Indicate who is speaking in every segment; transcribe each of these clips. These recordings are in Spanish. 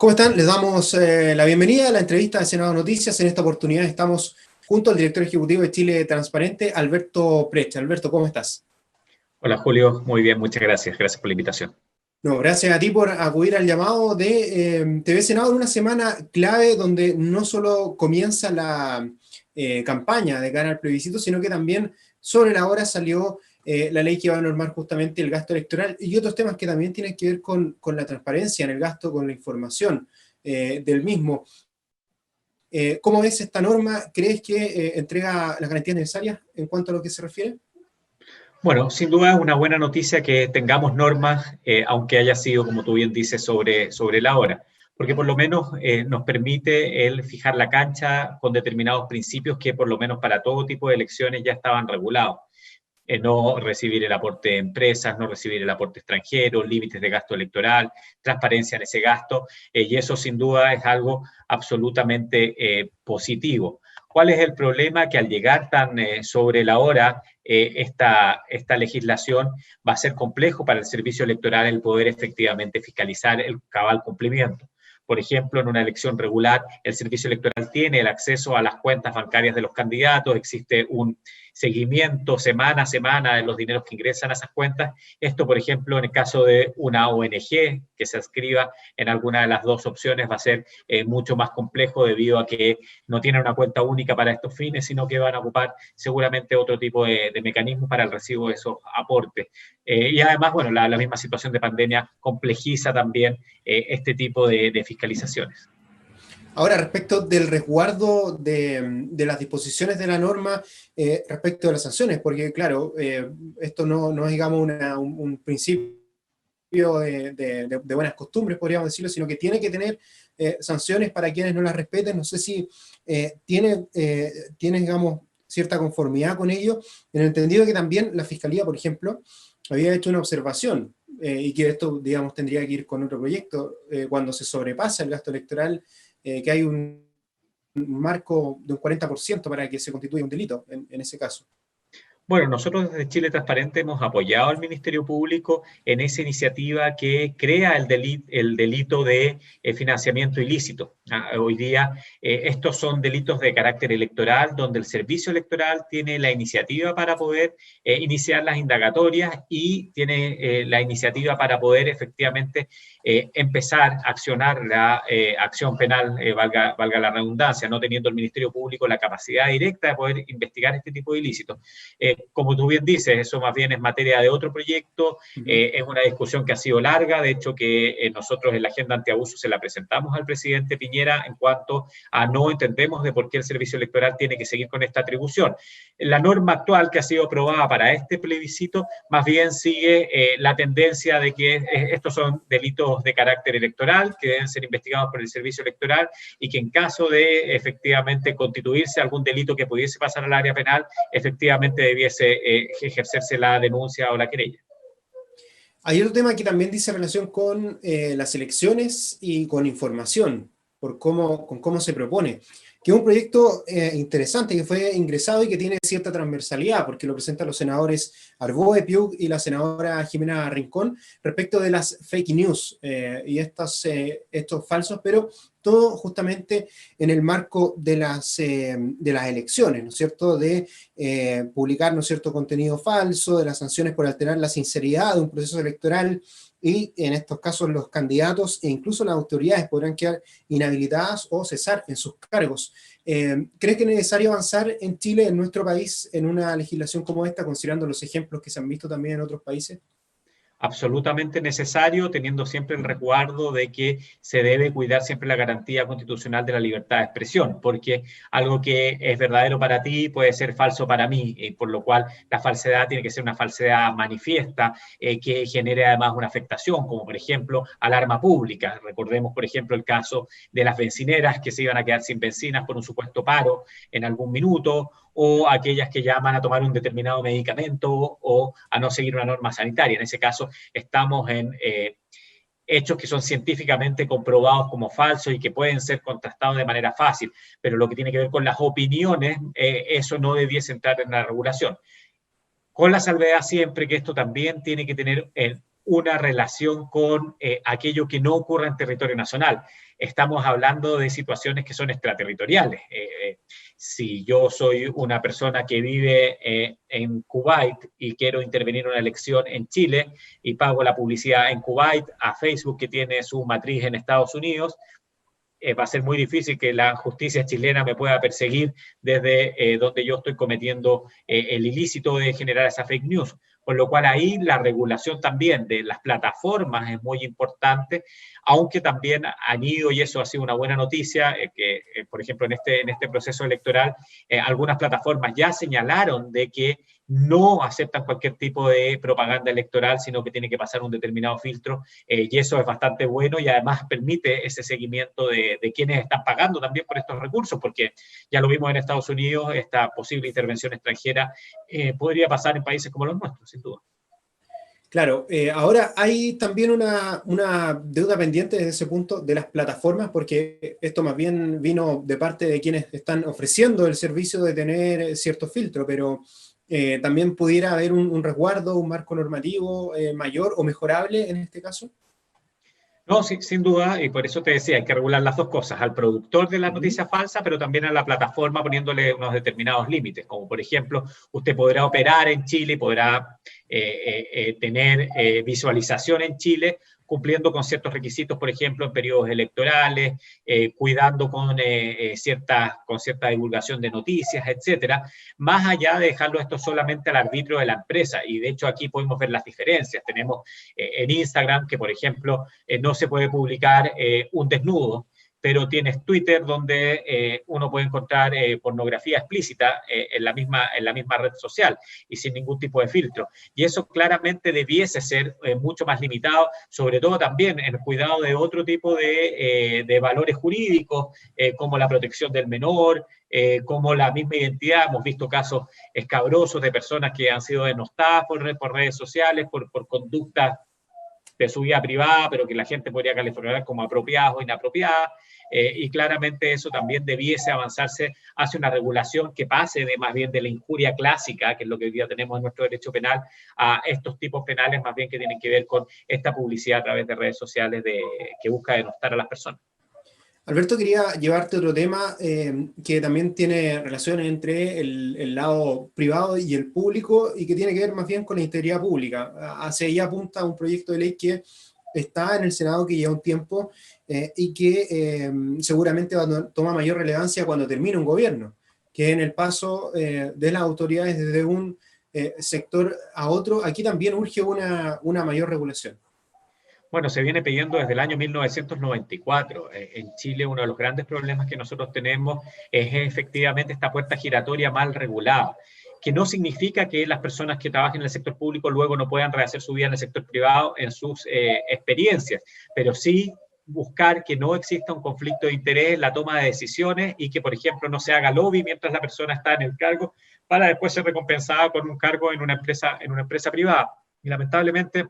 Speaker 1: ¿Cómo están? Les damos la bienvenida a la entrevista de Senado Noticias. En esta oportunidad estamos junto al director ejecutivo de Chile Transparente, Alberto Prech. Alberto, ¿cómo estás?
Speaker 2: Hola Julio, muy bien, muchas gracias. Gracias por la invitación.
Speaker 1: No, gracias a ti por acudir al llamado de TV Senado en una semana clave donde no solo comienza la campaña de cara al plebiscito, sino que también sobre la hora salió la ley que va a normar justamente el gasto electoral y otros temas que también tienen que ver con la transparencia en el gasto, con la información del mismo. ¿Cómo ves esta norma? ¿Crees que entrega las garantías necesarias en cuanto a lo que se refiere?
Speaker 2: Bueno, sin duda es una buena noticia que tengamos normas, aunque haya sido, como tú bien dices, sobre la hora, porque por lo menos nos permite el fijar la cancha con determinados principios que por lo menos para todo tipo de elecciones ya estaban regulados. No recibir el aporte de empresas, no recibir el aporte extranjero, límites de gasto electoral, transparencia en ese gasto, y eso sin duda es algo absolutamente positivo. ¿Cuál es el problema? Que al llegar tan sobre la hora, esta legislación va a ser complejo para el servicio electoral el poder efectivamente fiscalizar el cabal cumplimiento. Por ejemplo, en una elección regular, el servicio electoral tiene el acceso a las cuentas bancarias de los candidatos, existe un seguimiento semana a semana de los dineros que ingresan a esas cuentas. Esto, por ejemplo, en el caso de una ONG que se adscriba en alguna de las dos opciones va a ser mucho más complejo debido a que no tienen una cuenta única para estos fines, sino que van a ocupar seguramente otro tipo de mecanismos para el recibo de esos aportes. Y además, bueno, la misma situación de pandemia complejiza también este tipo de fiscalizaciones.
Speaker 1: Ahora, respecto del resguardo de las disposiciones de la norma, respecto de las sanciones, porque claro, esto no es, digamos, un principio de buenas costumbres, podríamos decirlo, sino que tiene que tener sanciones para quienes no las respeten. No sé si tiene, digamos, cierta conformidad con ello, en el entendido que también la Fiscalía, por ejemplo, había hecho una observación y que esto, digamos, tendría que ir con otro proyecto, cuando se sobrepasa el gasto electoral, que hay un marco de un 40% para que se constituya un delito en ese caso.
Speaker 2: Bueno, nosotros desde Chile Transparente hemos apoyado al Ministerio Público en esa iniciativa que crea el delito de financiamiento ilícito. Hoy día estos son delitos de carácter electoral, donde el servicio electoral tiene la iniciativa para poder iniciar las indagatorias y tiene la iniciativa para poder efectivamente empezar a accionar la acción penal, valga la redundancia, no teniendo el Ministerio Público la capacidad directa de poder investigar este tipo de ilícitos. Como tú bien dices, eso más bien es materia de otro proyecto, es una discusión que ha sido larga, de hecho que nosotros en la agenda antiabuso se la presentamos al presidente Piñera en cuanto a no entendemos de por qué el servicio electoral tiene que seguir con esta atribución. La norma actual que ha sido aprobada para este plebiscito más bien sigue la tendencia de que estos son delitos de carácter electoral que deben ser investigados por el servicio electoral y que en caso de efectivamente constituirse algún delito que pudiese pasar al área penal, efectivamente debiese ejercerse la denuncia o la querella.
Speaker 1: Hay otro tema que también dice relación con las elecciones y con información, con cómo se propone, que es un proyecto interesante que fue ingresado y que tiene cierta transversalidad, porque lo presentan los senadores Arboe, Piug y la senadora Jimena Rincón, respecto de las fake news y estos falsos, pero todo justamente en el marco de las elecciones, ¿no es cierto?, de publicar, ¿no es cierto?, contenido falso, de las sanciones por alterar la sinceridad de un proceso electoral, y en estos casos los candidatos e incluso las autoridades podrán quedar inhabilitadas o cesar en sus cargos. ¿Crees que es necesario avanzar en Chile, en nuestro país, en una legislación como esta, considerando los ejemplos que se han visto también en otros países?
Speaker 2: Absolutamente necesario, teniendo siempre el resguardo de que se debe cuidar siempre la garantía constitucional de la libertad de expresión, porque algo que es verdadero para ti puede ser falso para mí, por lo cual la falsedad tiene que ser una falsedad manifiesta, que genere además una afectación, como por ejemplo alarma pública. Recordemos, por ejemplo, el caso de las bencineras que se iban a quedar sin bencinas por un supuesto paro en algún minuto, o aquellas que llaman a tomar un determinado medicamento o a no seguir una norma sanitaria. En ese caso, estamos en hechos que son científicamente comprobados como falsos y que pueden ser contrastados de manera fácil, pero lo que tiene que ver con las opiniones, eso no debiese entrar en la regulación. Con la salvedad siempre que esto también tiene que tener una relación con aquello que no ocurra en territorio nacional. Estamos hablando de situaciones que son extraterritoriales. Si yo soy una persona que vive en Kuwait y quiero intervenir en una elección en Chile y pago la publicidad en Kuwait a Facebook, que tiene su matriz en Estados Unidos, va a ser muy difícil que la justicia chilena me pueda perseguir desde donde yo estoy cometiendo el ilícito de generar esa fake news. Por lo cual ahí la regulación también de las plataformas es muy importante, aunque también han ido, y eso ha sido una buena noticia, por ejemplo, en este proceso electoral, algunas plataformas ya señalaron de que no aceptan cualquier tipo de propaganda electoral, sino que tiene que pasar un determinado filtro, y eso es bastante bueno y además permite ese seguimiento de quienes están pagando también por estos recursos, porque ya lo vimos en Estados Unidos, esta posible intervención extranjera podría pasar en países como los nuestros, sin duda.
Speaker 1: Claro, ahora hay también una deuda pendiente desde ese punto de las plataformas, porque esto más bien vino de parte de quienes están ofreciendo el servicio de tener cierto filtro, pero también pudiera haber un resguardo, un marco normativo mayor o mejorable en este caso.
Speaker 2: No, sí, sin duda, y por eso te decía, hay que regular las dos cosas, al productor de la noticia falsa, pero también a la plataforma poniéndole unos determinados límites, como por ejemplo, usted podrá operar en Chile y podrá tener visualización en Chile, cumpliendo con ciertos requisitos, por ejemplo, en periodos electorales, cuidando con cierta divulgación de noticias, etcétera, más allá de dejarlo esto solamente al arbitrio de la empresa. Y de hecho aquí podemos ver las diferencias. Tenemos en Instagram que, por ejemplo, no se puede publicar un desnudo, pero tienes Twitter donde uno puede encontrar pornografía explícita en la misma red social y sin ningún tipo de filtro. Y eso claramente debiese ser mucho más limitado, sobre todo también en el cuidado de otro tipo de valores jurídicos, como la protección del menor, como la misma identidad. Hemos visto casos escabrosos de personas que han sido denostadas por redes sociales, por conductas de su vida privada, pero que la gente podría calificar como apropiadas o inapropiadas, y claramente eso también debiese avanzarse hacia una regulación que pase de más bien de la injuria clásica, que es lo que hoy día tenemos en nuestro derecho penal, a estos tipos penales más bien que tienen que ver con esta publicidad a través de redes sociales que busca denostar a las personas.
Speaker 1: Alberto, quería llevarte a otro tema que también tiene relación entre el lado privado y el público y que tiene que ver más bien con la integridad pública. Hacia allá apunta un proyecto de ley que está en el Senado, que lleva un tiempo y que seguramente toma mayor relevancia cuando termine un gobierno, que en el paso de las autoridades desde un sector a otro, aquí también urge una mayor regulación.
Speaker 2: Bueno, se viene pidiendo desde el año 1994. En Chile uno de los grandes problemas que nosotros tenemos es efectivamente esta puerta giratoria mal regulada, que no significa que las personas que trabajen en el sector público luego no puedan rehacer su vida en el sector privado en sus experiencias, pero sí buscar que no exista un conflicto de interés en la toma de decisiones y que, por ejemplo, no se haga lobby mientras la persona está en el cargo para después ser recompensada con un cargo en una empresa privada. Y lamentablemente,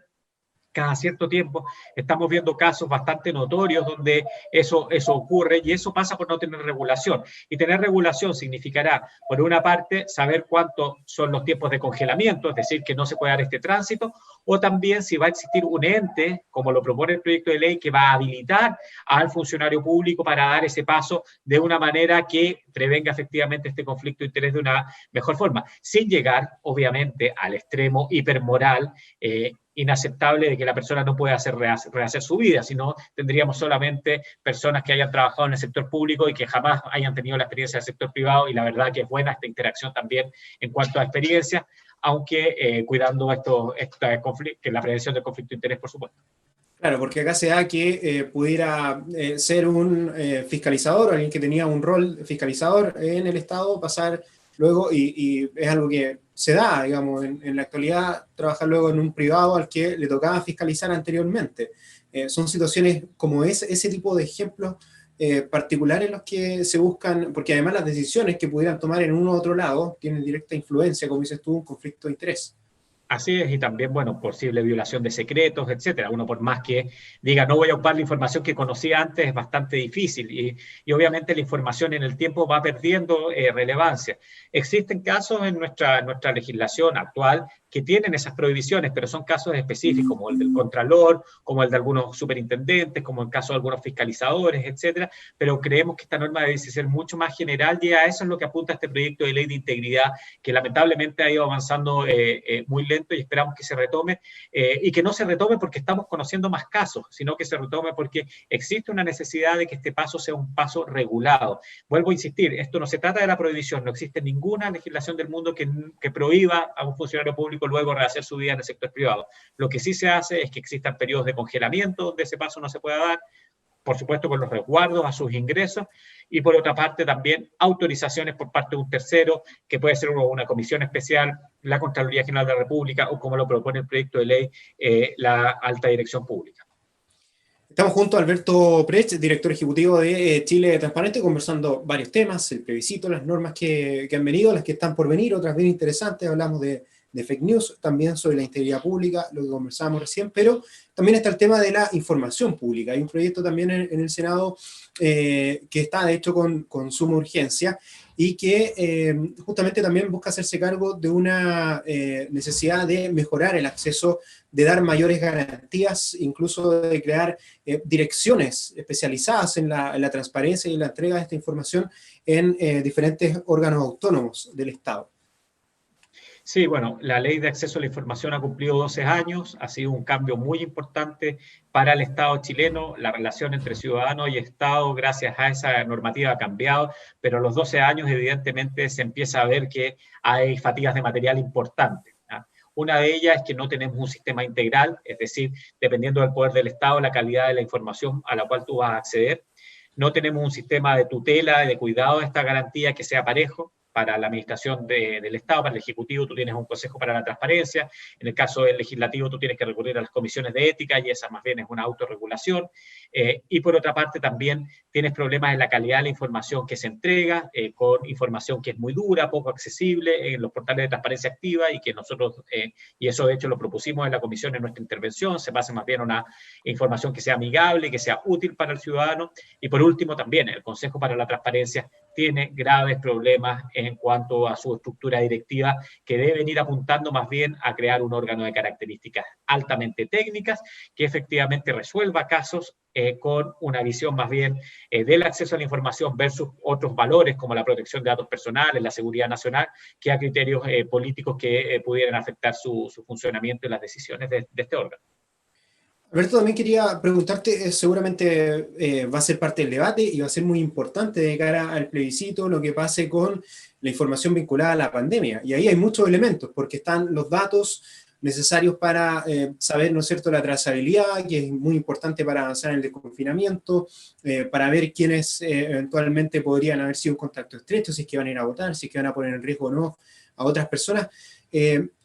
Speaker 2: cada cierto tiempo estamos viendo casos bastante notorios donde eso ocurre, y eso pasa por no tener regulación. Y tener regulación significará, por una parte, saber cuántos son los tiempos de congelamiento, es decir, que no se puede dar este tránsito, o también si va a existir un ente, como lo propone el proyecto de ley, que va a habilitar al funcionario público para dar ese paso de una manera que prevenga efectivamente este conflicto de interés de una mejor forma, sin llegar, obviamente, al extremo hipermoral, inaceptable de que la persona no pueda rehacer su vida, sino tendríamos solamente personas que hayan trabajado en el sector público y que jamás hayan tenido la experiencia del sector privado, y la verdad que es buena esta interacción también en cuanto a experiencia, aunque cuidando que la prevención del conflicto de interés, por supuesto.
Speaker 1: Claro, porque acá se da que pudiera ser un fiscalizador, alguien que tenía un rol fiscalizador en el Estado, pasar luego, y es algo que se da, digamos, en la actualidad, trabajar luego en un privado al que le tocaba fiscalizar anteriormente. Son situaciones como ese tipo de ejemplos particulares los que se buscan, porque además las decisiones que pudieran tomar en uno u otro lado tienen directa influencia, como dices tú, un conflicto de interés.
Speaker 2: Así es, y también, bueno, posible violación de secretos, etcétera. Uno, por más que diga, no voy a ocupar la información que conocía antes, es bastante difícil. Y obviamente la información en el tiempo va perdiendo relevancia. Existen casos en nuestra legislación actual que tienen esas prohibiciones, pero son casos específicos, como el del Contralor, como el de algunos superintendentes, como el caso de algunos fiscalizadores, etcétera, pero creemos que esta norma debe ser mucho más general y a eso es lo que apunta este proyecto de ley de integridad, que lamentablemente ha ido avanzando muy lento y esperamos que se retome, y que no se retome porque estamos conociendo más casos, sino que se retome porque existe una necesidad de que este paso sea un paso regulado. Vuelvo a insistir, esto no se trata de la prohibición, no existe ninguna legislación del mundo que prohíba a un funcionario público luego rehacer su vida en el sector privado. Lo que sí se hace es que existan periodos de congelamiento donde ese paso no se pueda dar, por supuesto con los resguardos a sus ingresos, y por otra parte también autorizaciones por parte de un tercero, que puede ser una comisión especial, la Contraloría General de la República, o como lo propone el proyecto de ley, la alta dirección pública.
Speaker 1: Estamos junto a Alberto Prech, director ejecutivo de Chile Transparente, conversando varios temas, el plebiscito, las normas que han venido, las que están por venir, otras bien interesantes, hablamos de fake news, también sobre la integridad pública, lo que conversábamos recién, pero también está el tema de la información pública. Hay un proyecto también en el Senado que está, de hecho, con suma urgencia y que justamente también busca hacerse cargo de una necesidad de mejorar el acceso, de dar mayores garantías, incluso de crear direcciones especializadas en la transparencia y en la entrega de esta información en diferentes órganos autónomos del Estado.
Speaker 2: Sí, bueno, la ley de acceso a la información ha cumplido 12 años, ha sido un cambio muy importante para el Estado chileno, la relación entre ciudadanos y Estado gracias a esa normativa ha cambiado, pero a los 12 años evidentemente se empieza a ver que hay fatigas de material importantes. Una de ellas es que no tenemos un sistema integral, es decir, dependiendo del poder del Estado, la calidad de la información a la cual tú vas a acceder. No tenemos un sistema de tutela y de cuidado de esta garantía que sea parejo. Para la administración del Estado, para el Ejecutivo, tú tienes un Consejo para la Transparencia. En el caso del Legislativo, tú tienes que recurrir a las comisiones de ética y esa más bien es una autorregulación. Y por otra parte, también tienes problemas en la calidad de la información que se entrega, con información que es muy dura, poco accesible en los portales de transparencia activa y que nosotros, y eso de hecho lo propusimos en la comisión en nuestra intervención, se pase más bien a una información que sea amigable, que sea útil para el ciudadano. Y por último, también el Consejo para la Transparencia tiene graves problemas en cuanto a su estructura directiva, que deben ir apuntando más bien a crear un órgano de características altamente técnicas que efectivamente resuelva casos con una visión más bien del acceso a la información versus otros valores como la protección de datos personales, la seguridad nacional, que a criterios políticos que pudieran afectar su funcionamiento y las decisiones de este órgano.
Speaker 1: Alberto, también quería preguntarte, seguramente va a ser parte del debate y va a ser muy importante de cara al plebiscito lo que pase con la información vinculada a la pandemia. Y ahí hay muchos elementos, porque están los datos necesarios para saber, ¿no es cierto?, la trazabilidad, que es muy importante para avanzar en el desconfinamiento, para ver quiénes eventualmente podrían haber sido un contacto estrecho, si es que van a ir a votar, si es que van a poner en riesgo o no a otras personas.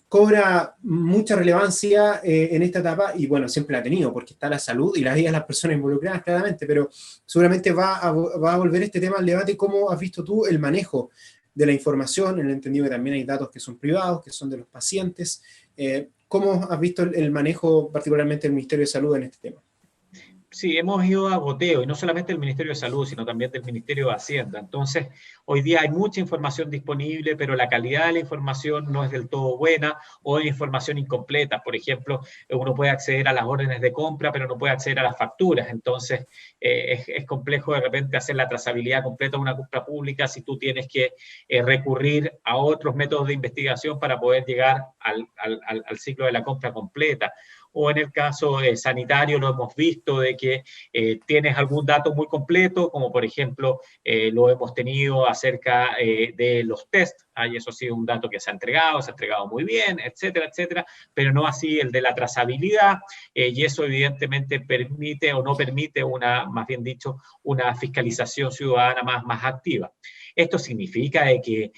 Speaker 1: Cobra mucha relevancia en esta etapa y bueno, siempre la ha tenido porque está la salud y la vida de las personas involucradas claramente, pero seguramente va a volver este tema al debate. ¿Cómo has visto tú el manejo de la información, en el entendido que también hay datos que son privados, que son de los pacientes? ¿Cómo has visto el manejo particularmente del Ministerio de Salud en este tema?
Speaker 2: Sí, hemos ido a goteo, y no solamente del Ministerio de Salud, sino también del Ministerio de Hacienda. Entonces, hoy día hay mucha información disponible, pero la calidad de la información no es del todo buena, o hay información incompleta. Por ejemplo, uno puede acceder a las órdenes de compra, pero no puede acceder a las facturas. Entonces, es complejo de repente hacer la trazabilidad completa de una compra pública si tú tienes que recurrir a otros métodos de investigación para poder llegar al ciclo de la compra completa. O en el caso sanitario lo hemos visto de que tienes algún dato muy completo, como por ejemplo lo hemos tenido acerca de los test, y eso ha sido un dato que se ha entregado muy bien, etcétera, etcétera, pero no así el de la trazabilidad, y eso evidentemente permite o no permite más bien dicho, una fiscalización ciudadana más activa. ¿Esto significa de que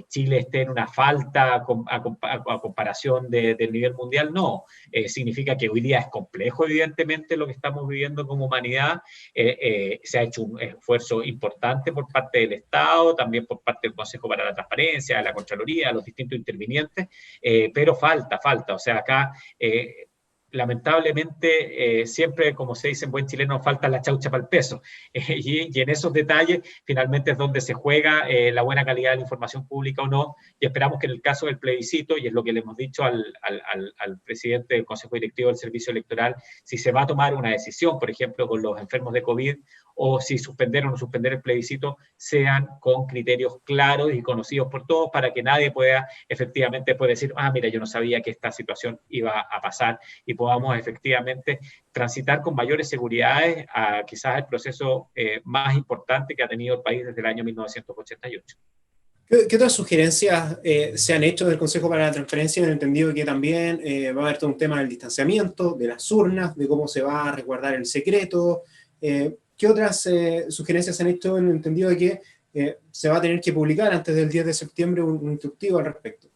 Speaker 2: Chile esté en una falta a comparación del nivel mundial? No. Significa que hoy día es complejo, evidentemente, lo que estamos viviendo como humanidad. Se ha hecho un esfuerzo importante por parte del Estado, también por parte del Consejo para la Transparencia, de la Contraloría, de los distintos intervinientes, pero falta. O sea, acá lamentablemente, siempre, como se dice en buen chileno, falta la chaucha para el peso. Y en esos detalles, finalmente, es donde se juega la buena calidad de la información pública o no. Y esperamos que en el caso del plebiscito, y es lo que le hemos dicho al presidente del Consejo Directivo del Servicio Electoral, si se va a tomar una decisión, por ejemplo, con los enfermos de COVID, o si suspender o no suspender el plebiscito, sean con criterios claros y conocidos por todos, para que nadie pueda efectivamente decir, mira, yo no sabía que esta situación iba a pasar, y podamos efectivamente transitar con mayores seguridades a quizás el proceso más importante que ha tenido el país desde el año 1988.
Speaker 1: ¿Qué otras sugerencias se han hecho del Consejo para la Transparencia? En el entendido que también va a haber todo un tema del distanciamiento, de las urnas, de cómo se va a resguardar el secreto. ¿Qué otras sugerencias se han hecho en el entendido de que se va a tener que publicar antes del 10 de septiembre un instructivo al respecto?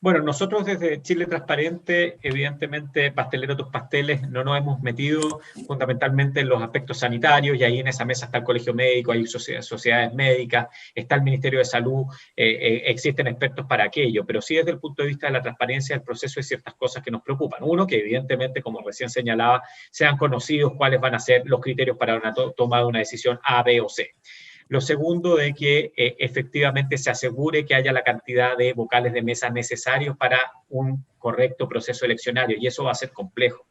Speaker 2: Bueno, nosotros desde Chile Transparente, evidentemente, pastelero tus pasteles, no nos hemos metido fundamentalmente en los aspectos sanitarios, y ahí en esa mesa está el Colegio Médico, hay sociedades médicas, está el Ministerio de Salud, existen expertos para aquello, pero sí desde el punto de vista de la transparencia del proceso hay ciertas cosas que nos preocupan. Uno, que evidentemente, como recién señalaba, sean conocidos cuáles van a ser los criterios para una toma de una decisión A, B o C. Lo segundo, de que efectivamente se asegure que haya la cantidad de vocales de mesa necesarios para un correcto proceso eleccionario, y eso va a ser complejo.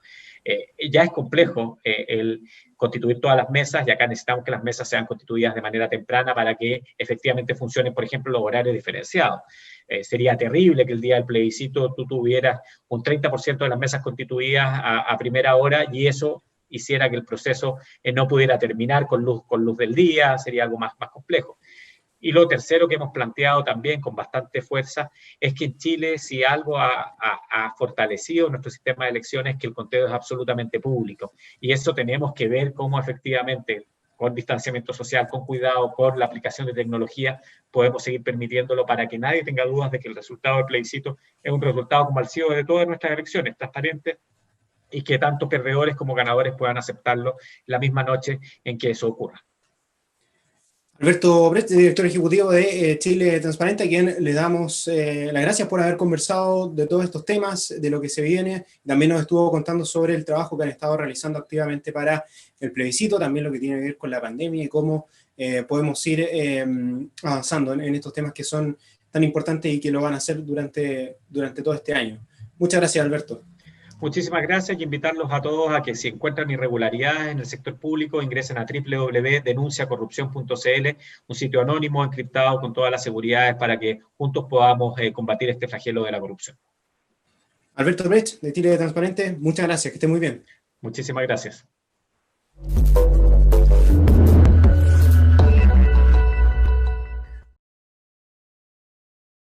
Speaker 2: Ya es complejo el constituir todas las mesas, y acá necesitamos que las mesas sean constituidas de manera temprana para que efectivamente funcionen, por ejemplo, los horarios diferenciados. Sería terrible que el día del plebiscito tú tuvieras un 30% de las mesas constituidas a primera hora, y eso hiciera que el proceso no pudiera terminar con luz del día, sería algo más complejo. Y lo tercero que hemos planteado también con bastante fuerza es que en Chile, si algo ha fortalecido nuestro sistema de elecciones, es que el conteo es absolutamente público. Y eso tenemos que ver cómo efectivamente, con distanciamiento social, con cuidado, con la aplicación de tecnología, podemos seguir permitiéndolo, para que nadie tenga dudas de que el resultado del plebiscito es un resultado, como ha sido de todas nuestras elecciones, transparente, y que tanto perdedores como ganadores puedan aceptarlo la misma noche en que eso ocurra.
Speaker 1: Alberto Brecht, director ejecutivo de Chile Transparente, a quien le damos las gracias por haber conversado de todos estos temas, de lo que se viene. También nos estuvo contando sobre el trabajo que han estado realizando activamente para el plebiscito, también lo que tiene que ver con la pandemia y cómo podemos ir avanzando en estos temas que son tan importantes y que lo van a hacer durante todo este año. Muchas gracias, Alberto.
Speaker 2: Muchísimas gracias, y invitarlos a todos a que, si encuentran irregularidades en el sector público, ingresen a www.denunciacorrupcion.cl, un sitio anónimo, encriptado, con todas las seguridades, para que juntos podamos combatir este flagelo de la corrupción.
Speaker 1: Alberto Brecht, de Chile Transparente, muchas gracias, que esté muy bien.
Speaker 2: Muchísimas gracias.